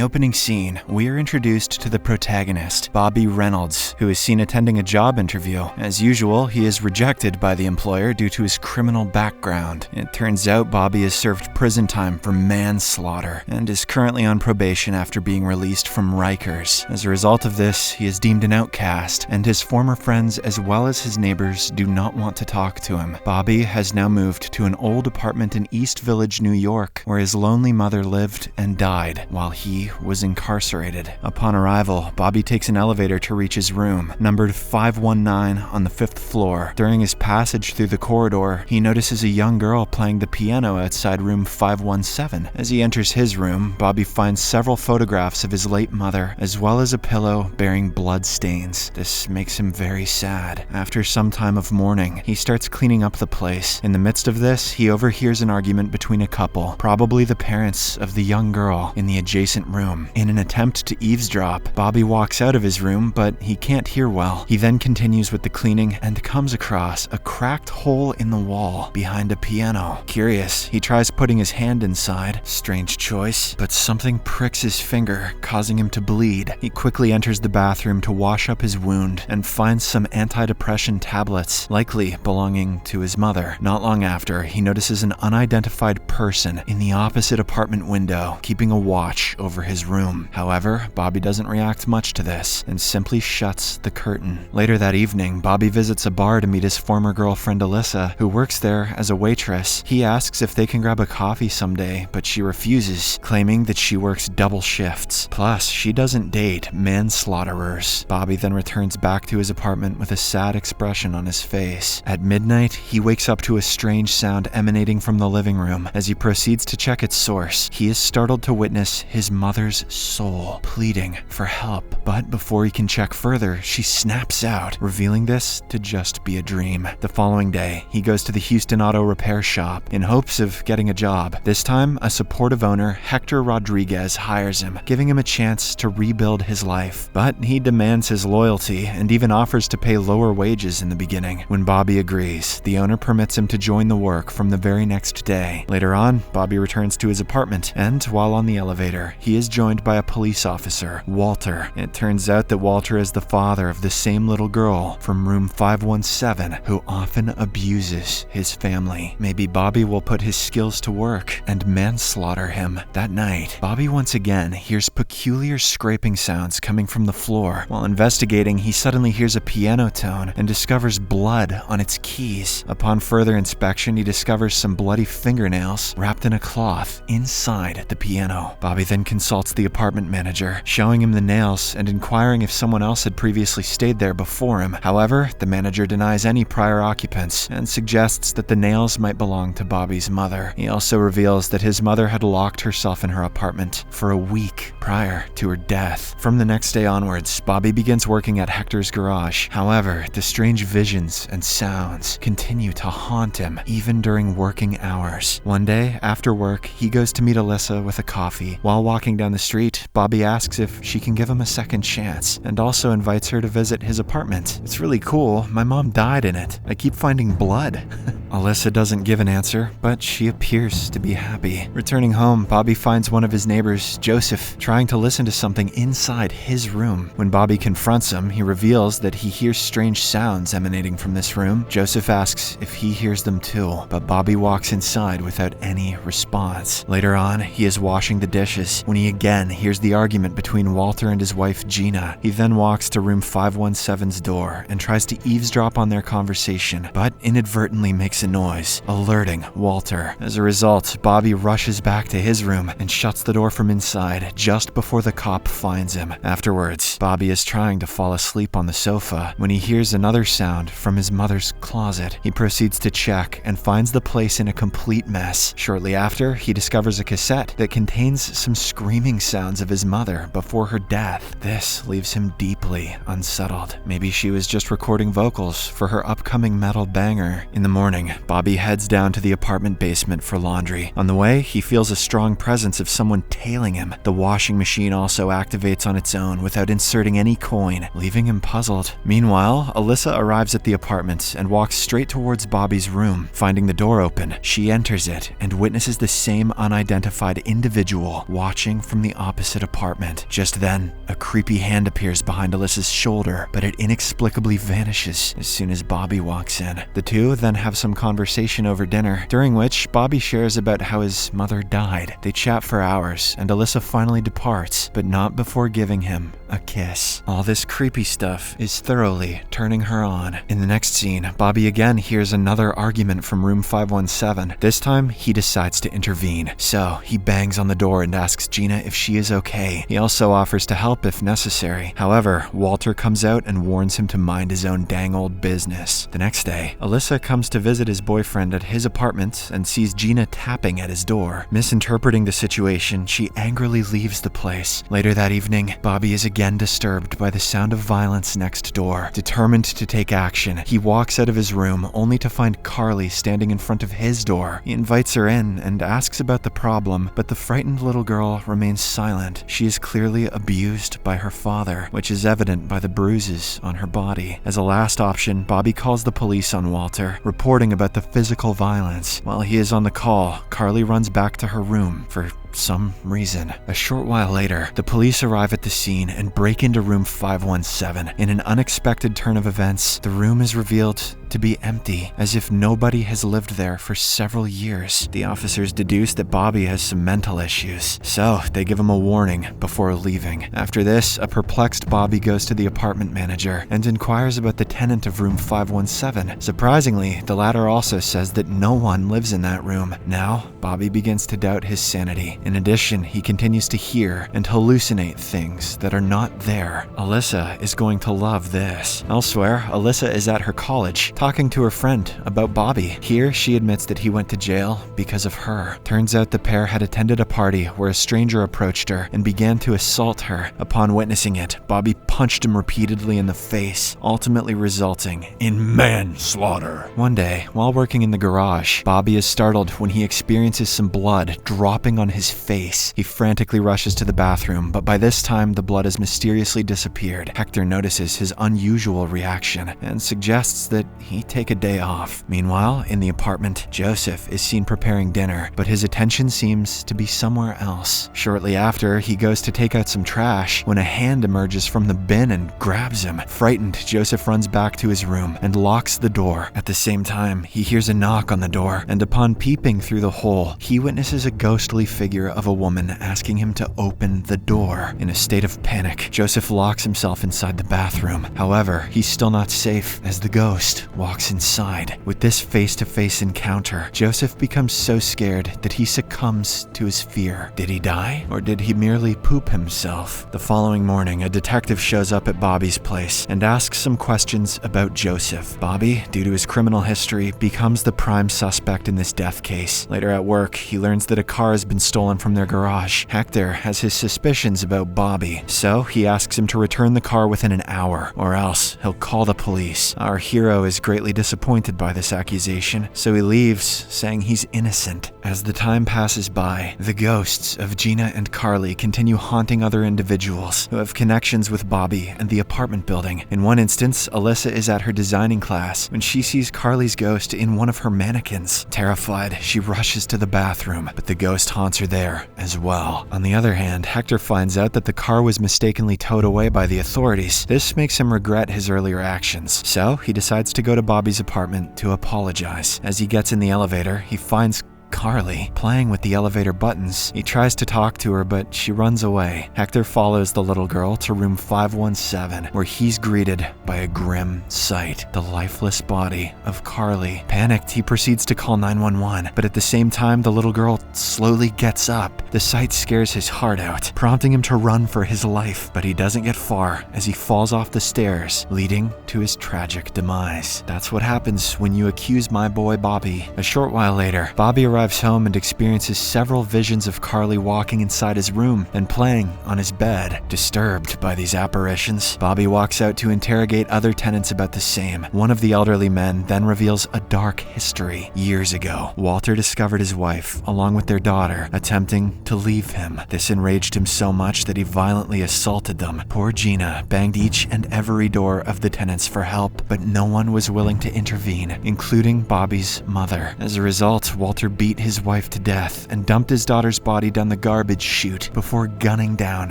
the opening scene, we are introduced to the protagonist, Bobby Reynolds, who is seen attending a job interview. As usual, he is rejected by the employer due to his criminal background. It turns out Bobby has served prison time for manslaughter and is currently on probation after being released from Rikers. As a result of this, he is deemed an outcast, and his former friends as well as his neighbors do not want to talk to him. Bobby has now moved to an old apartment in East Village, New York, where his lonely mother lived and died while he was incarcerated. Upon arrival, Bobby takes an elevator to reach his room, numbered 519 on the 5th floor. During his passage through the corridor, he notices a young girl playing the piano outside room 517. As he enters his room, Bobby finds several photographs of his late mother, as well as a pillow bearing blood stains. This makes him very sad. After some time of mourning, he starts cleaning up the place. In the midst of this, he overhears an argument between a couple, probably the parents of the young girl, in the adjacent room. In an attempt to eavesdrop, Bobby walks out of his room, but he can't hear well. He then continues with the cleaning and comes across a cracked hole in the wall behind a piano. Curious, he tries putting his hand inside. Strange choice, but something pricks his finger, causing him to bleed. He quickly enters the bathroom to wash up his wound and finds some antidepressant tablets, likely belonging to his mother. Not long after, he notices an unidentified person in the opposite apartment window, keeping a watch over his room. However, Bobby doesn't react much to this and simply shuts the curtain. Later that evening, Bobby visits a bar to meet his former girlfriend Alyssa, who works there as a waitress. He asks if they can grab a coffee someday, but she refuses, claiming that she works double shifts. Plus, she doesn't date manslaughterers. Bobby then returns back to his apartment with a sad expression on his face. At midnight, he wakes up to a strange sound emanating from the living room. As he proceeds to check its source, he is startled to witness his mother's soul pleading for help. But before he can check further, she snaps out, revealing this to just be a dream. The following day, he goes to the Houston Auto Repair Shop in hopes of getting a job. This time, a supportive owner, Hector Rodriguez, hires him, giving him a chance to rebuild his life. But he demands his loyalty and even offers to pay lower wages in the beginning. When Bobby agrees, the owner permits him to join the work from the very next day. Later on, Bobby returns to his apartment, and while on the elevator, he is joined by a police officer, Walter. It turns out that Walter is the father of the same little girl from room 517 who often abuses his family. Maybe Bobby will put his skills to work and manslaughter him. That night, Bobby once again hears peculiar scraping sounds coming from the floor. While investigating, he suddenly hears a piano tone and discovers blood on its keys. Upon further inspection, he discovers some bloody fingernails wrapped in a cloth inside the piano. Bobby then consults the apartment manager, showing him the nails and inquiring if someone else had previously stayed there before him. However, the manager denies any prior occupants and suggests that the nails might belong to Bobby's mother. He also reveals that his mother had locked herself in her apartment for a week prior to her death. From the next day onwards, Bobby begins working at Hector's garage. However, the strange visions and sounds continue to haunt him even during working hours. One day, after work, he goes to meet Alyssa with a coffee. While walking down the street, Bobby asks if she can give him a second chance and also invites her to visit his apartment. "It's really cool. My mom died in it. I keep finding blood." Alyssa doesn't give an answer, but she appears to be happy. Returning home, Bobby finds one of his neighbors, Joseph, trying to listen to something inside his room. When Bobby confronts him, he reveals that he hears strange sounds emanating from this room. Joseph asks if he hears them too, but Bobby walks inside without any response. Later on, he is washing the dishes when he again hears the argument between Walter and his wife Gina. He then walks to room 517's door and tries to eavesdrop on their conversation, but inadvertently makes a noise, alerting Walter. As a result, Bobby rushes back to his room and shuts the door from inside just before the cop finds him. Afterwards, Bobby is trying to fall asleep on the sofa when he hears another sound from his mother's closet. He proceeds to check and finds the place in a complete mess. Shortly after, he discovers a cassette that contains some screaming sounds of his mother before her death. This leaves him deeply unsettled. Maybe she was just recording vocals for her upcoming metal banger. In the morning, Bobby heads down to the apartment basement for laundry. On the way, he feels a strong presence of someone tailing him. The washing machine also activates on its own without inserting any coin, leaving him puzzled. Meanwhile, Alyssa arrives at the apartment and walks straight towards Bobby's room. Finding the door open, she enters it and witnesses the same unidentified individual watching from the opposite haunted apartment. Just then, a creepy hand appears behind Alyssa's shoulder, but it inexplicably vanishes as soon as Bobby walks in. The two then have some conversation over dinner, during which Bobby shares about how his mother died. They chat for hours, and Alyssa finally departs, but not before giving him a kiss. All this creepy stuff is thoroughly turning her on. In the next scene, Bobby again hears another argument from room 517. This time, he decides to intervene. So, he bangs on the door and asks Gina if she is okay. He also offers to help if necessary. However, Walter comes out and warns him to mind his own dang old business. The next day, Alyssa comes to visit his boyfriend at his apartment and sees Gina tapping at his door. Misinterpreting the situation, she angrily leaves the place. Later that evening, Bobby is again disturbed by the sound of violence next door. Determined to take action, he walks out of his room only to find Carly standing in front of his door. He invites her in and asks about the problem, but the frightened little girl remains silent. She is clearly abused by her father, which is evident by the bruises on her body. As a last option, Bobby calls the police on Walter, reporting about the physical violence. While he is on the call, Carly runs back to her room for some reason. A short while later, the police arrive at the scene and break into room 517. In an unexpected turn of events, the room is revealed to be empty, as if nobody has lived there for several years. The officers deduce that Bobby has some mental issues, so they give him a warning before leaving. After this, a perplexed Bobby goes to the apartment manager and inquires about the tenant of room 517. Surprisingly, the latter also says that no one lives in that room. Now, Bobby begins to doubt his sanity. In addition, he continues to hear and hallucinate things that are not there. Alyssa is going to love this. Elsewhere, Alyssa is at her college, talking to her friend about Bobby. Here, she admits that he went to jail because of her. Turns out the pair had attended a party where a stranger approached her and began to assault her. Upon witnessing it, Bobby punched him repeatedly in the face, ultimately resulting in manslaughter. One day, while working in the garage, Bobby is startled when he experiences some blood dropping on his face. He frantically rushes to the bathroom, but by this time, the blood has mysteriously disappeared. Hector notices his unusual reaction and suggests that he take a day off. Meanwhile, in the apartment, Joseph is seen preparing dinner, but his attention seems to be somewhere else. Shortly after, he goes to take out some trash when a hand emerges from the bin and grabs him. Frightened, Joseph runs back to his room and locks the door. At the same time, he hears a knock on the door, and upon peeping through the hole, he witnesses a ghostly figure of a woman asking him to open the door. In a state of panic, Joseph locks himself inside the bathroom. However, he's still not safe as the ghost walks inside. With this face-to-face encounter, Joseph becomes so scared that he succumbs to his fear. Did he die, or did he merely poop himself? The following morning, a detective shows up at Bobby's place and asks some questions about Joseph. Bobby, due to his criminal history, becomes the prime suspect in this death case. Later at work, he learns that a car has been stolen from their garage. Hector has his suspicions about Bobby, so he asks him to return the car within an hour, or else he'll call the police. Our hero is greatly disappointed by this accusation, so he leaves, saying he's innocent. As the time passes by, the ghosts of Gina and Carly continue haunting other individuals who have connections with Bobby and the apartment building. In one instance, Alyssa is at her designing class when she sees Carly's ghost in one of her mannequins. Terrified, she rushes to the bathroom, but the ghost haunts her there as well. On the other hand, Hector finds out that the car was mistakenly towed away by the authorities. This makes him regret his earlier actions, so he decides to go to Bobby's apartment to apologize. As he gets in the elevator, he finds Carly playing with the elevator buttons. He tries to talk to her, but she runs away. Hector follows the little girl to room 517, where he's greeted by a grim sight: the lifeless body of Carly. Panicked, he proceeds to call 911, but at the same time, the little girl slowly gets up. The sight scares his heart out, prompting him to run for his life, but he doesn't get far as he falls off the stairs, leading to his tragic demise. That's what happens when you accuse my boy Bobby. A short while later, Bobby arrives home and experiences several visions of Carly walking inside his room and playing on his bed. Disturbed by these apparitions, Bobby walks out to interrogate other tenants about the same. One of the elderly men then reveals a dark history. Years ago, Walter discovered his wife, along with their daughter, attempting to leave him. This enraged him so much that he violently assaulted them. Poor Gina banged each and every door of the tenants for help, but no one was willing to intervene, including Bobby's mother. As a result, Walter beat his wife to death and dumped his daughter's body down the garbage chute before gunning down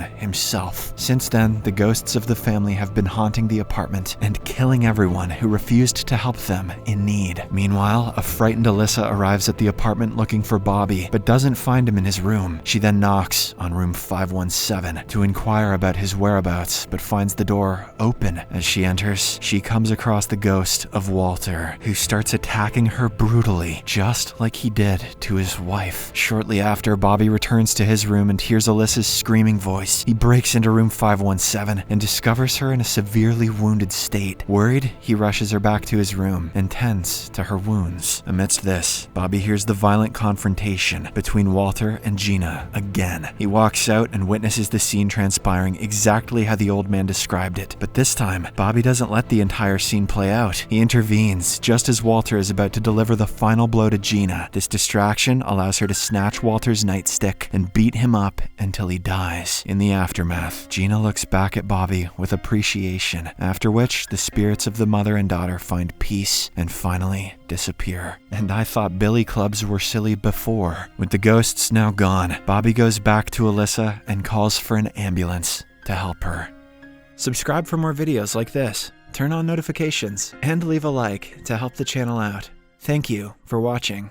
himself. Since then, the ghosts of the family have been haunting the apartment and killing everyone who refused to help them in need. Meanwhile, a frightened Alyssa arrives at the apartment looking for Bobby, but doesn't find him in his room. She then knocks on room 517 to inquire about his whereabouts, but finds the door open. As she enters, she comes across the ghost of Walter, who starts attacking her brutally, just like he did to his wife. Shortly after, Bobby returns to his room and hears Alyssa's screaming voice. He breaks into room 517 and discovers her in a severely wounded state. Worried, he rushes her back to his room and tends to her wounds. Amidst this, Bobby hears the violent confrontation between Walter and Gina again. He walks out and witnesses the scene transpiring exactly how the old man described it. But this time, Bobby doesn't let the entire scene play out. He intervenes just as Walter is about to deliver the final blow to Gina. This distraction allows her to snatch Walter's nightstick and beat him up until he dies. In the aftermath, Gina looks back at Bobby with appreciation, after which the spirits of the mother and daughter find peace and finally disappear. And I thought billy clubs were silly before. With the ghosts now gone, Bobby goes back to Alyssa and calls for an ambulance to help her. Subscribe for more videos like this, turn on notifications, and leave a like to help the channel out. Thank you for watching.